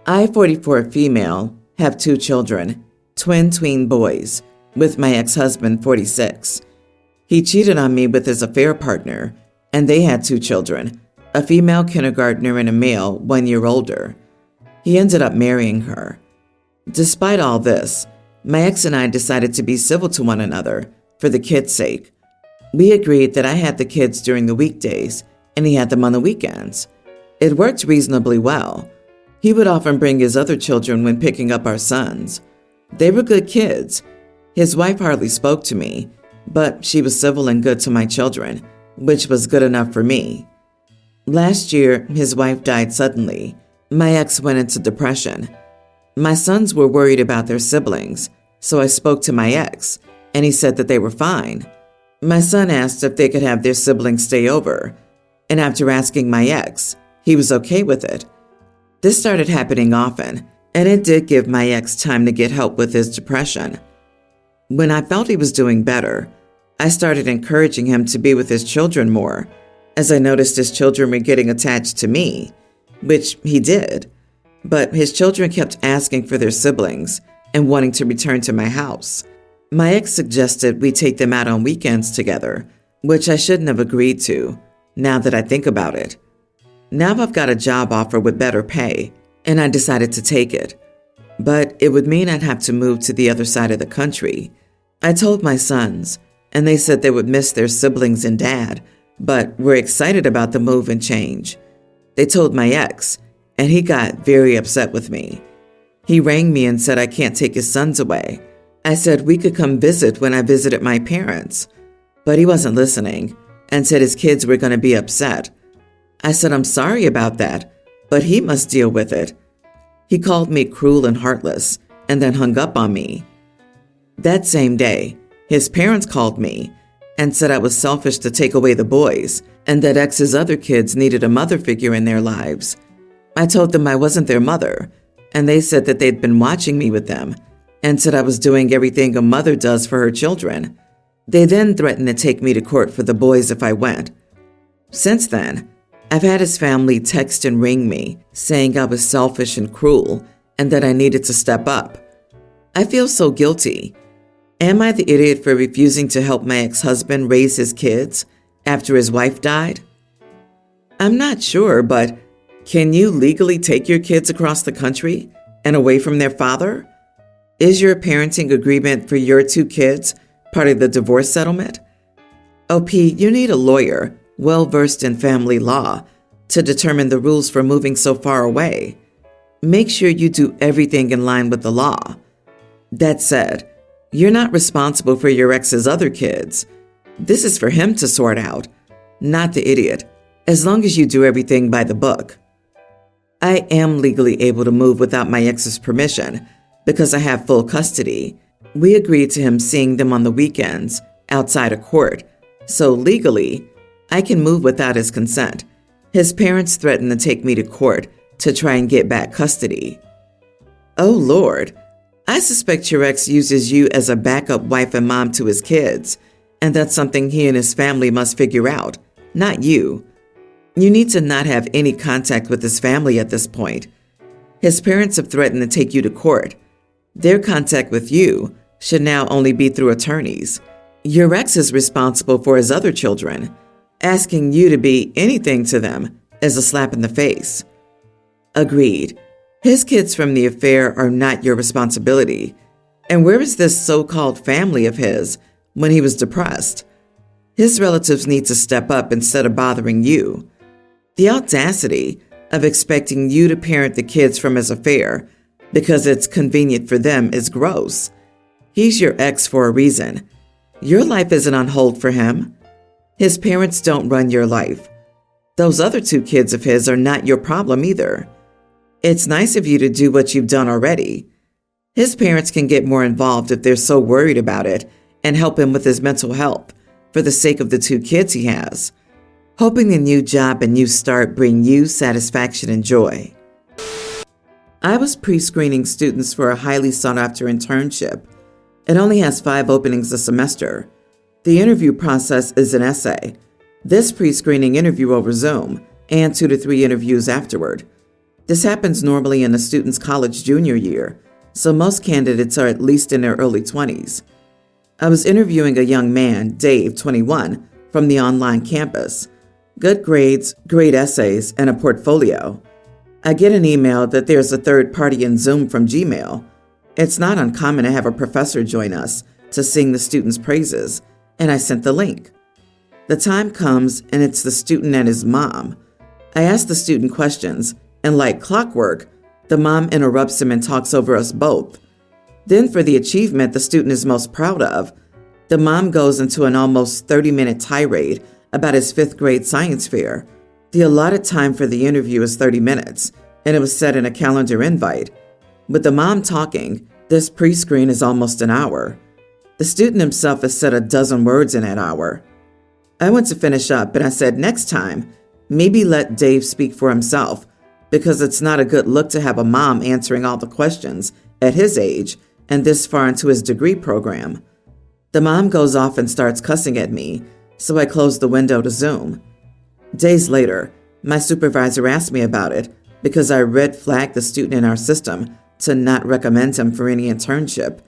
I, 44 female, have 2 children, twin boys, with my ex-husband, 46. He cheated on me with his affair partner, and they had 2 children, a female kindergartner and a male 1 year older. He ended up marrying her. Despite all this, my ex and I decided to be civil to one another for the kids' sake. We agreed that I had the kids during the weekdays and he had them on the weekends. It worked reasonably well. He would often bring his other children when picking up our sons. They were good kids. His wife hardly spoke to me, but she was civil and good to my children, which was good enough for me. Last year, his wife died suddenly. My ex went into depression. My sons were worried about their siblings, so I spoke to my ex, and he said that they were fine. My son asked if they could have their siblings stay over, and after asking my ex, he was okay with it. This started happening often, and it did give my ex time to get help with his depression. When I felt he was doing better, I started encouraging him to be with his children more, as I noticed his children were getting attached to me, which he did. But his children kept asking for their siblings and wanting to return to my house. My ex suggested we take them out on weekends together, which I shouldn't have agreed to, now that I think about it. Now I've got a job offer with better pay, and I decided to take it. But it would mean I'd have to move to the other side of the country. I told my sons, and they said they would miss their siblings and dad, but were excited about the move and change. They told my ex, and he got very upset with me. He rang me and said I can't take his sons away. I said we could come visit when I visited my parents, but he wasn't listening and said his kids were going to be upset. I said I'm sorry about that, but he must deal with it. He called me cruel and heartless and then hung up on me. That same day, his parents called me and said I was selfish to take away the boys and that ex's other kids needed a mother figure in their lives. I told them I wasn't their mother, and they said that they'd been watching me with them and said I was doing everything a mother does for her children. They then threatened to take me to court for the boys if I went. Since then, I've had his family text and ring me saying I was selfish and cruel and that I needed to step up. I feel so guilty. Am I the idiot for refusing to help my ex-husband raise his kids after his wife died? I'm not sure, but can you legally take your kids across the country and away from their father? Is your parenting agreement for your 2 kids part of the divorce settlement? OP, you need a lawyer well-versed in family law to determine the rules for moving so far away. Make sure you do everything in line with the law. That said, you're not responsible for your ex's other kids. This is for him to sort out, not the idiot, as long as you do everything by the book. I am legally able to move without my ex's permission because I have full custody. We agreed to him seeing them on the weekends outside of court, so legally, I can move without his consent. His parents threatened to take me to court to try and get back custody. Oh Lord, I suspect your ex uses you as a backup wife and mom to his kids, and that's something he and his family must figure out, not you. You need to not have any contact with his family at this point. His parents have threatened to take you to court. Their contact with you should now only be through attorneys. Your ex is responsible for his other children. Asking you to be anything to them is a slap in the face. Agreed. His kids from the affair are not your responsibility. And where is this so-called family of his when he was depressed? His relatives need to step up instead of bothering you. The audacity of expecting you to parent the kids from his affair because it's convenient for them is gross. He's your ex for a reason. Your life isn't on hold for him. His parents don't run your life. Those other 2 kids of his are not your problem either. It's nice of you to do what you've done already. His parents can get more involved if they're so worried about it and help him with his mental health for the sake of the 2 kids he has. Hoping the new job and new start bring you satisfaction and joy. I was pre-screening students for a highly sought-after internship. It only has 5 openings a semester. The interview process is an essay. This pre-screening interview over Zoom and 2 to 3 interviews afterward. This happens normally in a student's college junior year, so most candidates are at least in their early 20s. I was interviewing a young man, Dave, 21, from the online campus. Good grades, great essays, and a portfolio. I get an email that there's a third party in Zoom from Gmail. It's not uncommon to have a professor join us to sing the student's praises, and I sent the link. The time comes, and it's the student and his mom. I ask the student questions, and like clockwork, the mom interrupts him and talks over us both. Then for the achievement the student is most proud of, the mom goes into an almost 30-minute tirade about his 5th grade science fair. The allotted time for the interview is 30 minutes, and it was set in a calendar invite. With the mom talking, this pre-screen is almost an hour. The student himself has said a dozen words in that hour. I went to finish up, and I said next time, maybe let Dave speak for himself, because it's not a good look to have a mom answering all the questions at his age and this far into his degree program. The mom goes off and starts cussing at me, so I close the window to Zoom. Days later, my supervisor asked me about it because I red flagged the student in our system to not recommend him for any internship,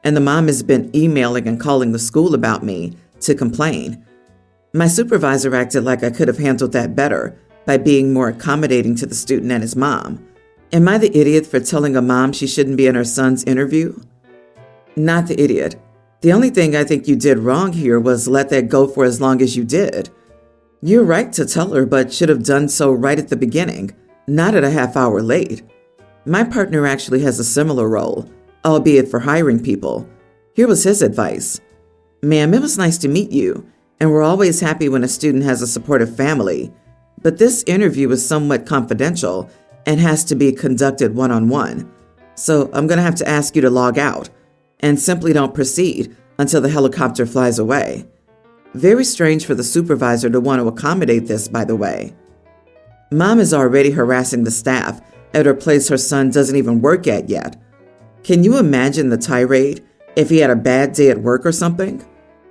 and the mom has been emailing and calling the school about me to complain. My supervisor acted like I could have handled that better by being more accommodating to the student and his mom. Am I the idiot for telling a mom she shouldn't be in her son's interview? Not the idiot. The only thing I think you did wrong here was let that go for as long as you did. You're right to tell her, but should have done so right at the beginning, not at a half hour late. My partner actually has a similar role, albeit for hiring people. Here was his advice. Ma'am, it was nice to meet you, and we're always happy when a student has a supportive family. But this interview is somewhat confidential and has to be conducted one-on-one. So I'm going to have to ask you to log out and simply don't proceed until the helicopter flies away. Very strange for the supervisor to want to accommodate this, by the way. Mom is already harassing the staff at her place her son doesn't even work at yet. Can you imagine the tirade if he had a bad day at work or something?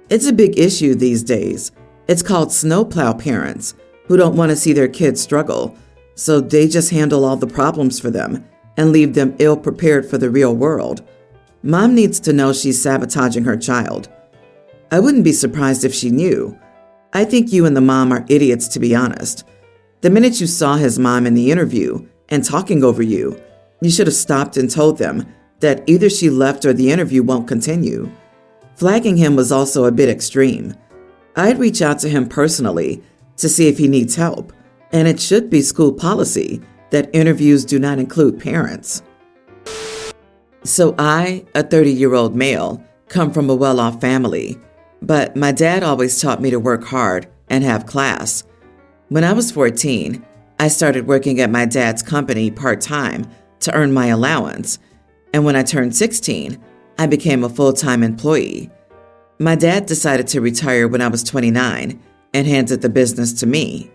It's a big issue these days. It's called snowplow parents who don't want to see their kids struggle, so they just handle all the problems for them and leave them ill-prepared for the real world. Mom needs to know she's sabotaging her child. I wouldn't be surprised if she knew. I think you and the mom are idiots, to be honest. The minute you saw his mom in the interview and talking over you, you should have stopped and told them that either she left or the interview won't continue. Flagging him was also a bit extreme. I'd reach out to him personally to see if he needs help, and it should be school policy that interviews do not include parents. So I, a 30-year-old male, come from a well-off family, but my dad always taught me to work hard and have class. When I was 14, I started working at my dad's company part-time to earn my allowance, and when I turned 16, I became a full-time employee. My dad decided to retire when I was 29 and handed the business to me.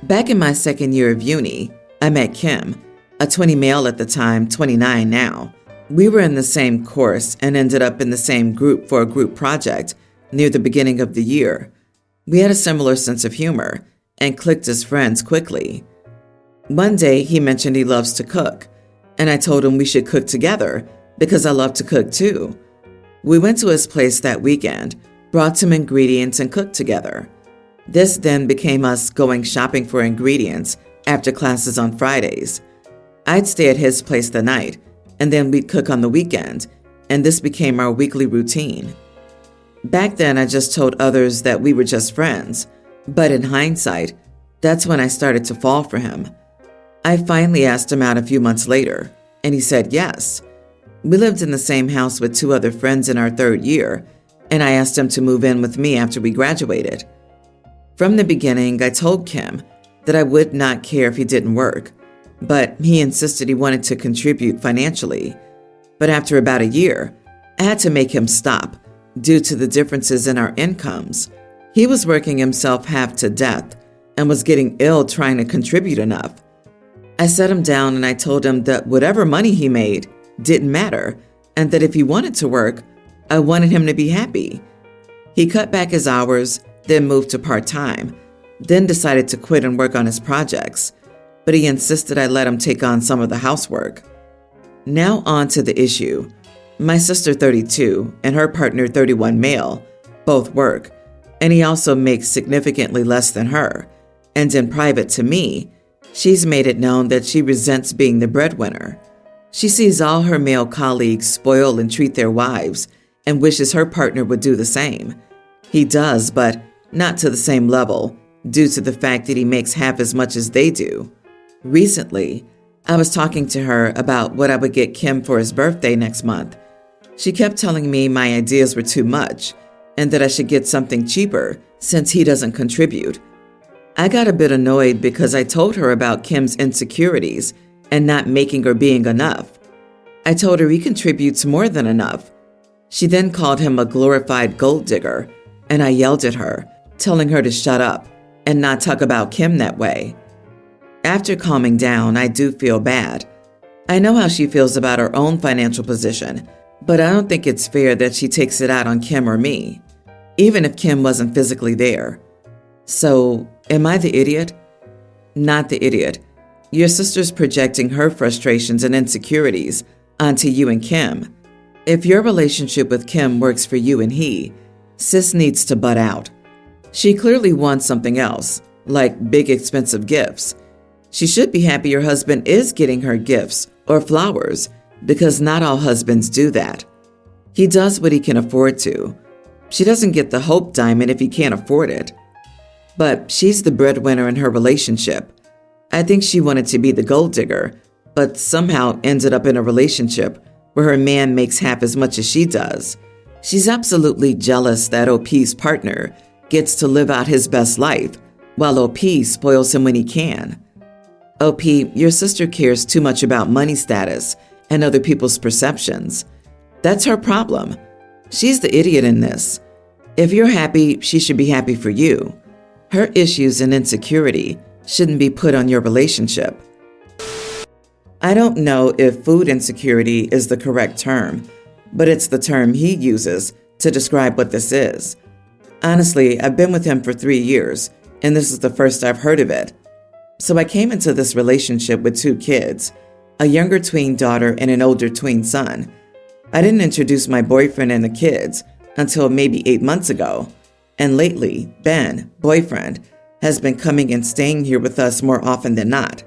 Back in my second year of uni, I met Kim, a 20 male at the time, 29 now. We were in the same course and ended up in the same group for a group project near the beginning of the year. We had a similar sense of humor and clicked as friends quickly. One day, he mentioned he loves to cook, and I told him we should cook together because I love to cook too. We went to his place that weekend, brought some ingredients, and cooked together. This then became us going shopping for ingredients after classes on Fridays. I'd stay at his place the night, and then we'd cook on the weekend, and this became our weekly routine. Back then, I just told others that we were just friends, but in hindsight, that's when I started to fall for him. I finally asked him out a few months later, and he said yes. We lived in the same house with 2 other friends in our 3rd year, and I asked him to move in with me after we graduated. From the beginning, I told Kim that I would not care if he didn't work, but he insisted he wanted to contribute financially. But after about a year, I had to make him stop due to the differences in our incomes. He was working himself half to death and was getting ill trying to contribute enough. I sat him down and I told him that whatever money he made didn't matter, and that if he wanted to work, I wanted him to be happy. He cut back his hours, then moved to part-time, then decided to quit and work on his projects. but he insisted I let him take on some of the housework. Now on to the issue. My sister, 32, and her partner, 31 male, both work, and he also makes significantly less than her. And in private to me, she's made it known that she resents being the breadwinner. She sees all her male colleagues spoil and treat their wives and wishes her partner would do the same. He does, but not to the same level, due to the fact that he makes half as much as they do. Recently, I was talking to her about what I would get Kim for his birthday next month. She kept telling me my ideas were too much and that I should get something cheaper since he doesn't contribute. I got a bit annoyed because I told her about Kim's insecurities and not making or being enough. I told her he contributes more than enough. She then called him a glorified gold digger, and I yelled at her, telling her to shut up and not talk about Kim that way. After calming down, I do feel bad. I know how she feels about her own financial position, but I don't think it's fair that she takes it out on Kim or me, even if Kim wasn't physically there. So, am I the idiot? Not the idiot. Your sister's projecting her frustrations and insecurities onto you and Kim. If your relationship with Kim works for you and he, sis needs to butt out. She clearly wants something else, like big expensive gifts. She should be happy her husband is getting her gifts or flowers, because not all husbands do that. He does what he can afford to. She doesn't get the Hope Diamond if he can't afford it. But she's the breadwinner in her relationship. I think she wanted to be the gold digger, but somehow ended up in a relationship where her man makes half as much as she does. She's absolutely jealous that OP's partner gets to live out his best life, while OP spoils him when he can. OP, your sister cares too much about money status and other people's perceptions. That's her problem. She's the idiot in this. If you're happy, she should be happy for you. Her issues and insecurity shouldn't be put on your relationship. I don't know if food insecurity is the correct term, but it's the term he uses to describe what this is. Honestly, I've been with him for 3 years, and this is the first I've heard of it. So I came into this relationship with 2 kids, a younger tween daughter and an older tween son. I didn't introduce my boyfriend and the kids until maybe 8 months ago. And lately, Ben, boyfriend, has been coming and staying here with us more often than not.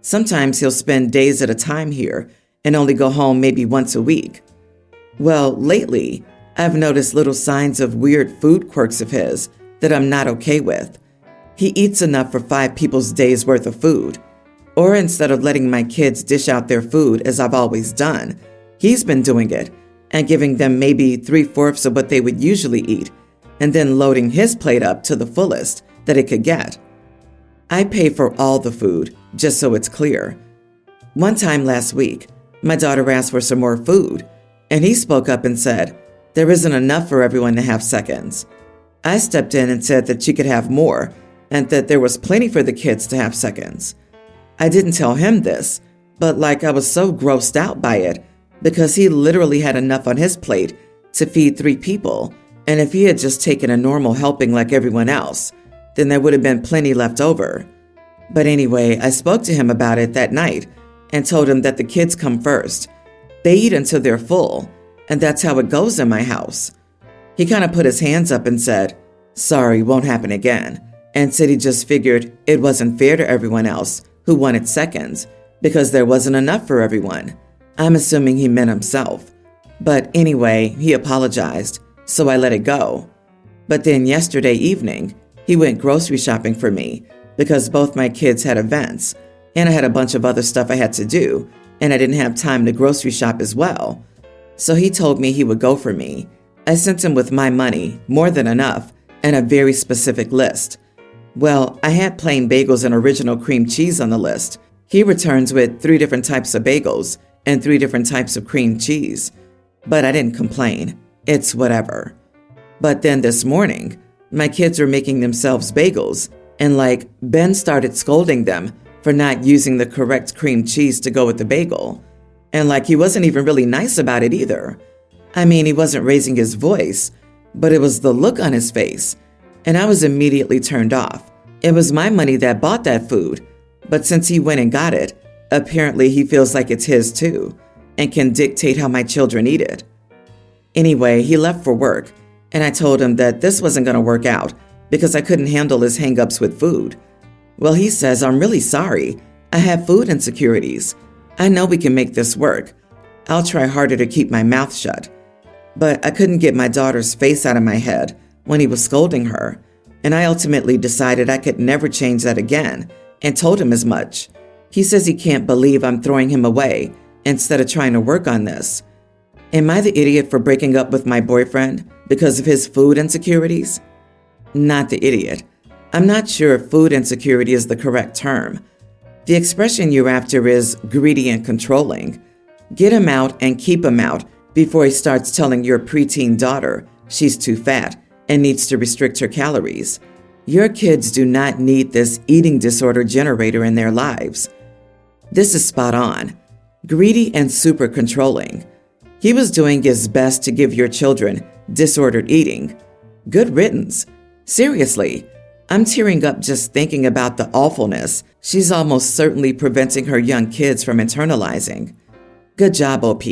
Sometimes he'll spend days at a time here and only go home maybe once a week. Well, lately, I've noticed little signs of weird food quirks of his that I'm not okay with. He eats enough for 5 people's days worth of food. Or instead of letting my kids dish out their food as I've always done, he's been doing it and giving them maybe 3/4 of what they would usually eat, and then loading his plate up to the fullest that it could get. I pay for all the food, just so it's clear. One time last week, my daughter asked for some more food, and he spoke up and said, there isn't enough for everyone to have seconds. I stepped in and said that she could have more, and that there was plenty for the kids to have seconds. I didn't tell him this, but I was so grossed out by it, because he literally had enough on his plate to feed 3 people, and if he had just taken a normal helping like everyone else, then there would have been plenty left over. But anyway, I spoke to him about it that night and told him that the kids come first. They eat until they're full, and that's how it goes in my house. He kind of put his hands up and said, sorry, won't happen again, and said he just figured it wasn't fair to everyone else who wanted seconds because there wasn't enough for everyone. I'm assuming he meant himself. But anyway, he apologized, so I let it go. But then yesterday evening, he went grocery shopping for me because both my kids had events, and I had a bunch of other stuff I had to do, and I didn't have time to grocery shop as well. So he told me he would go for me. I sent him with my money, more than enough, and a very specific list. Well, I had plain bagels and original cream cheese on the list. He returns with 3 different types of bagels and 3 different types of cream cheese. But I didn't complain. It's whatever. But then this morning, my kids were making themselves bagels, and Ben started scolding them for not using the correct cream cheese to go with the bagel. And he wasn't even really nice about it either. I mean, he wasn't raising his voice, but it was the look on his face. And I was immediately turned off. It was my money that bought that food. But since he went and got it, apparently he feels like it's his too and can dictate how my children eat it. Anyway, he left for work, and I told him that this wasn't going to work out because I couldn't handle his hang-ups with food. Well, he says, "I'm really sorry. I have food insecurities. I know we can make this work. I'll try harder to keep my mouth shut." But I couldn't get my daughter's face out of my head when he was scolding her, and I ultimately decided I could never change that again and told him as much. He says he can't believe I'm throwing him away instead of trying to work on this. Am I the idiot for breaking up with my boyfriend because of his food insecurities? Not the idiot. I'm not sure if food insecurity is the correct term. The expression you're after is greedy and controlling. Get him out and keep him out before he starts telling your preteen daughter she's too fat and needs to restrict her calories. Your kids do not need this eating disorder generator in their lives. This is spot on. Greedy and super controlling. He was doing his best to give your children disordered eating. Good riddance. Seriously, I'm tearing up just thinking about the awfulness she's almost certainly preventing her young kids from internalizing. Good job, OP.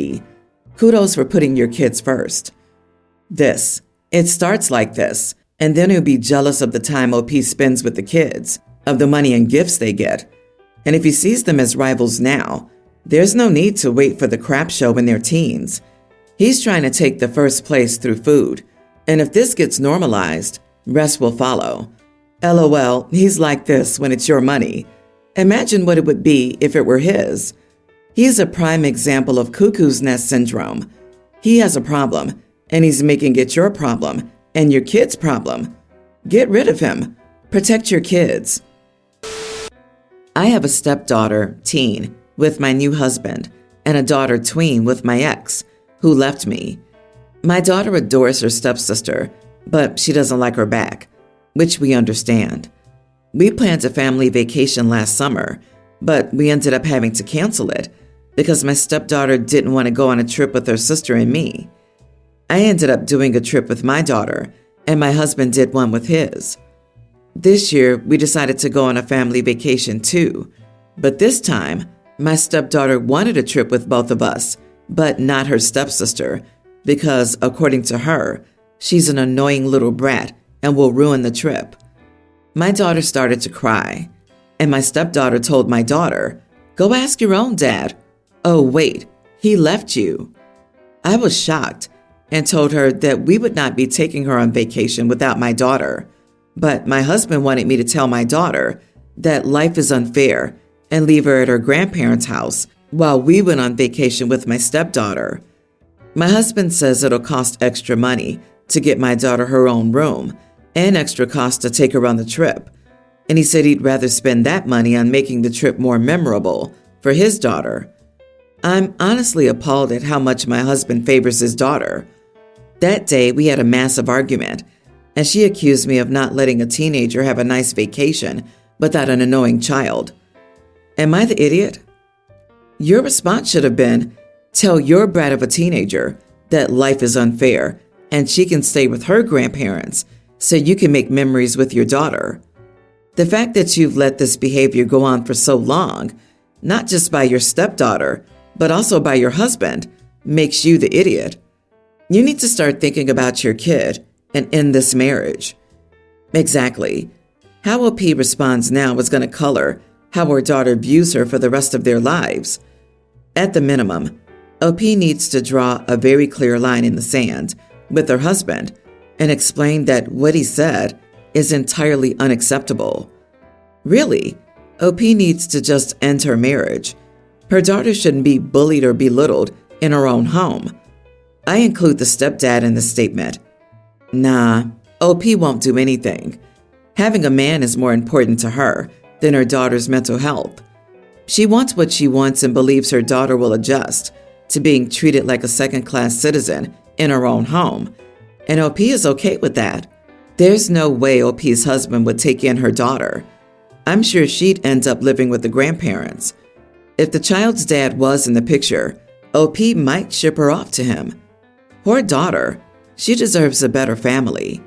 Kudos for putting your kids first. It starts like this, and then he'll be jealous of the time OP spends with the kids, of the money and gifts they get. And if he sees them as rivals now, there's no need to wait for the crap show in their teens. He's trying to take the first place through food, and if this gets normalized, rest will follow. LOL, he's like this when it's your money. Imagine what it would be if it were his. He's a prime example of cuckoo's nest syndrome. He has a problem, and he's making it your problem and your kid's problem. Get rid of him. Protect your kids. I have a stepdaughter, teen, with my new husband, and a daughter, tween, with my ex, who left me. My daughter adores her stepsister, but she doesn't like her back, which we understand. We planned a family vacation last summer, but we ended up having to cancel it because my stepdaughter didn't want to go on a trip with her sister and me. I ended up doing a trip with my daughter, and my husband did one with his. This year, we decided to go on a family vacation too, but this time, my stepdaughter wanted a trip with both of us, but not her stepsister, because, according to her, she's an annoying little brat and will ruin the trip. My daughter started to cry, and my stepdaughter told my daughter, "Go ask your own dad." Oh, wait, he left you. I was shocked and told her that we would not be taking her on vacation without my daughter. But my husband wanted me to tell my daughter that life is unfair and leave her at her grandparents' house while we went on vacation with my stepdaughter. My husband says it'll cost extra money to get my daughter her own room and extra cost to take her on the trip. And he said he'd rather spend that money on making the trip more memorable for his daughter. I'm honestly appalled at how much my husband favors his daughter. That day, we had a massive argument, and she accused me of not letting a teenager have a nice vacation without an annoying child. Am I the idiot? Your response should have been, tell your brat of a teenager that life is unfair and she can stay with her grandparents so you can make memories with your daughter. The fact that you've let this behavior go on for so long, not just by your stepdaughter, but also by your husband, makes you the idiot. You need to start thinking about your kid and end this marriage. Exactly. How OP responds now is going to color how her daughter views her for the rest of their lives. At the minimum, OP needs to draw a very clear line in the sand with her husband and explain that what he said is entirely unacceptable. Really, OP needs to just end her marriage. Her daughter shouldn't be bullied or belittled in her own home. I include the stepdad in the statement. Nah, OP won't do anything. Having a man is more important to her than her daughter's mental health. She wants what she wants and believes her daughter will adjust to being treated like a second-class citizen in her own home, and OP is okay with that. There's no way OP's husband would take in her daughter. I'm sure she'd end up living with the grandparents. If the child's dad was in the picture, OP might ship her off to him. Poor daughter. She deserves a better family.